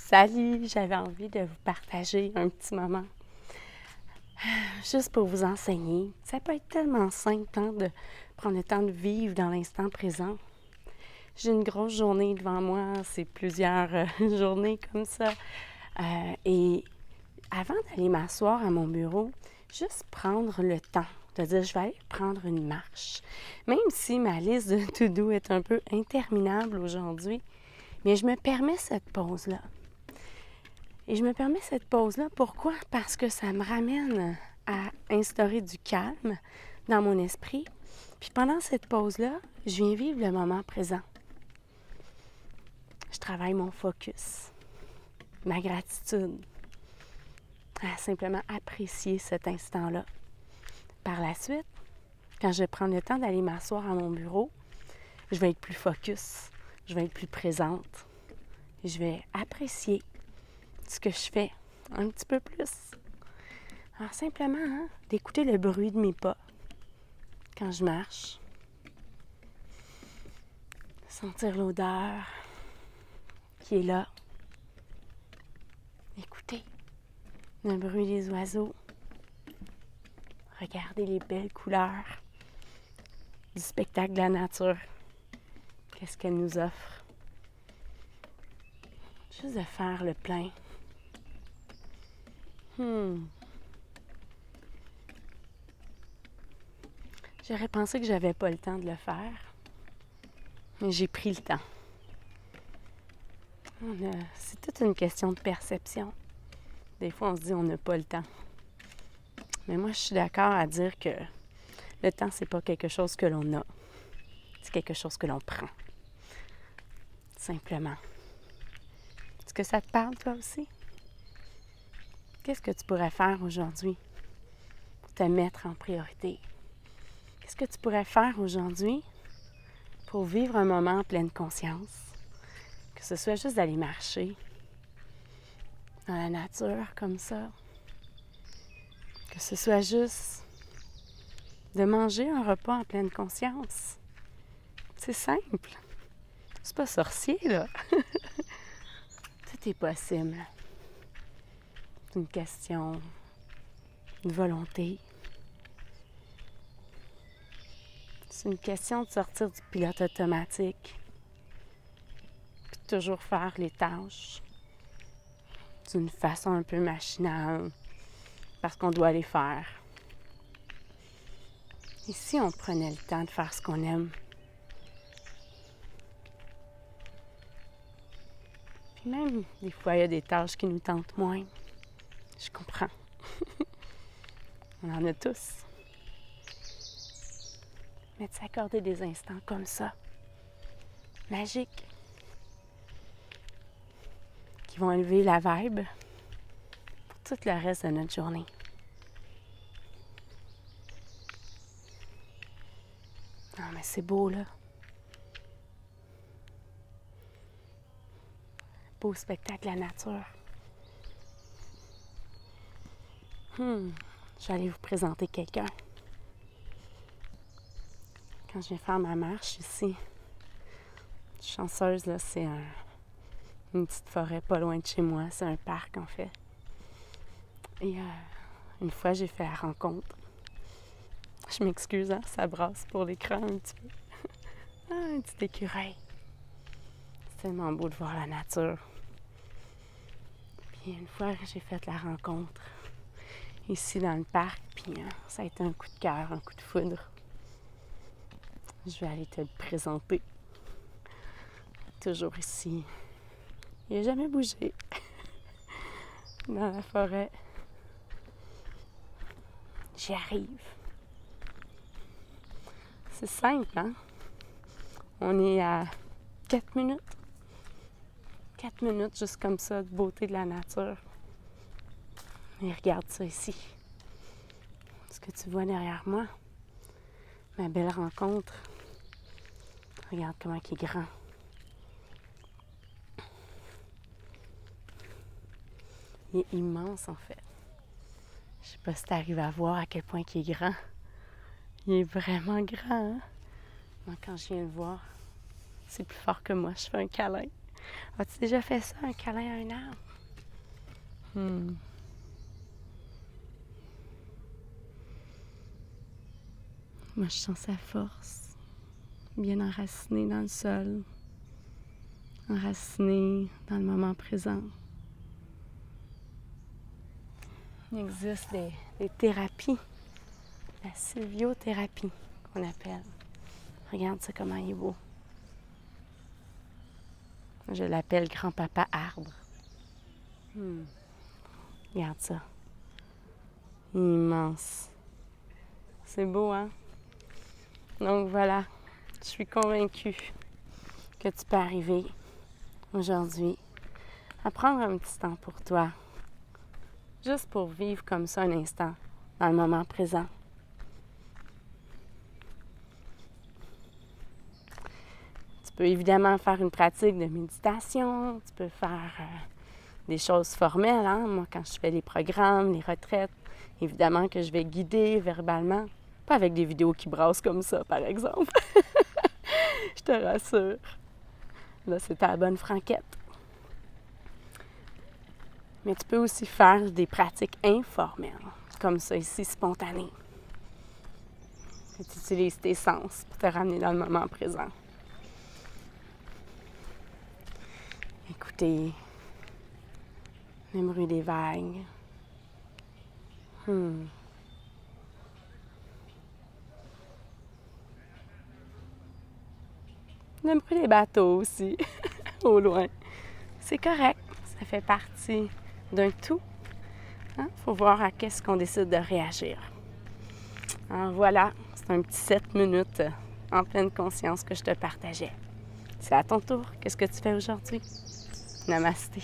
Salut, j'avais envie de vous partager un petit moment, juste pour vous enseigner. Ça peut être tellement simple de prendre le temps de vivre dans l'instant présent. J'ai une grosse journée devant moi, c'est plusieurs journées comme ça. Et avant d'aller m'asseoir à mon bureau, juste prendre le temps de dire je vais aller prendre une marche. Même si ma liste de to-do est un peu interminable aujourd'hui, mais je me permets cette pause-là. Et je me permets cette pause-là, pourquoi? Parce que ça me ramène à instaurer du calme dans mon esprit. Puis pendant cette pause-là, je viens vivre le moment présent. Je travaille mon focus, ma gratitude, à simplement apprécier cet instant-là. Par la suite, quand je vais prendre le temps d'aller m'asseoir à mon bureau, je vais être plus focus, je vais être plus présente. Je vais apprécier ce que je fais un petit peu plus. Alors simplement, d'écouter le bruit de mes pas quand je marche. Sentir l'odeur qui est là. Écouter le bruit des oiseaux. Regarder les belles couleurs du spectacle de la nature. Qu'est-ce qu'elle nous offre? Juste de faire le plein. J'aurais pensé que j'avais pas le temps de le faire, mais j'ai pris le temps. C'est toute une question de perception. Des fois, on se dit on n'a pas le temps. Mais moi, je suis d'accord à dire que le temps, c'est pas quelque chose que l'on a. C'est quelque chose que l'on prend. Simplement. Est-ce que ça te parle, toi aussi? Qu'est-ce que tu pourrais faire aujourd'hui pour te mettre en priorité? Qu'est-ce que tu pourrais faire aujourd'hui pour vivre un moment en pleine conscience? Que ce soit juste d'aller marcher dans la nature comme ça. Que ce soit juste de manger un repas en pleine conscience. C'est simple. C'est pas sorcier, là. Tout est possible. C'est une question de volonté. C'est une question de sortir du pilote automatique. Puis de toujours faire les tâches d'une façon un peu machinale parce qu'on doit les faire. Et si on prenait le temps de faire ce qu'on aime? Puis même, des fois, il y a des tâches qui nous tentent moins. Je comprends. On en a tous. Mais de s'accorder des instants comme ça, magiques, qui vont élever la vibe pour tout le reste de notre journée. Non, mais c'est beau, là. Beau spectacle, la nature. Je vais aller vous présenter quelqu'un. Quand je viens faire ma marche ici, je suis chanceuse, là, c'est une petite forêt pas loin de chez moi. C'est un parc, en fait. Et une fois, j'ai fait la rencontre. Je m'excuse, ça brasse pour l'écran un petit peu. Un petit écureuil. C'est tellement beau de voir la nature. Puis une fois, j'ai fait la rencontre ici dans le parc, puis ça a été un coup de cœur, un coup de foudre. Je vais aller te le présenter. Toujours ici. Il n'a jamais bougé. Dans la forêt. J'y arrive. C'est simple, hein? On est à 4 minutes. 4 minutes juste comme ça, de beauté de la nature. Et regarde ça ici. Ce que tu vois derrière moi. Ma belle rencontre. Regarde comment il est grand. Il est immense, en fait. Je sais pas si tu arrives à voir à quel point il est grand. Il est vraiment grand, hein? Moi, quand je viens le voir, c'est plus fort que moi. Je fais un câlin. As-tu déjà fait ça, un câlin à un arbre? Moi, je sens sa force, bien enracinée dans le sol, enracinée dans le moment présent. Il existe des thérapies, la sylviothérapie qu'on appelle. Regarde ça, comment il est beau. Je l'appelle grand-papa arbre. Regarde ça. Immense. C'est beau, hein? Donc voilà, je suis convaincue que tu peux arriver aujourd'hui à prendre un petit temps pour toi, juste pour vivre comme ça un instant, dans le moment présent. Tu peux évidemment faire une pratique de méditation, tu peux faire des choses formelles. Hein? Moi, quand je fais les programmes, les retraites, évidemment que je vais guider verbalement. Pas avec des vidéos qui brassent comme ça, par exemple. Je te rassure. Là, c'est à la bonne franquette. Mais tu peux aussi faire des pratiques informelles, comme ça ici, spontanées. Tu utilises tes sens pour te ramener dans le moment présent. Écoutez le bruit des vagues. Le bruit des bateaux aussi, au loin. C'est correct, ça fait partie d'un tout. Faut voir à qu'est-ce qu'on décide de réagir. Alors voilà, c'est un petit 7 minutes en pleine conscience que je te partageais. C'est à ton tour. Qu'est-ce que tu fais aujourd'hui? Namasté.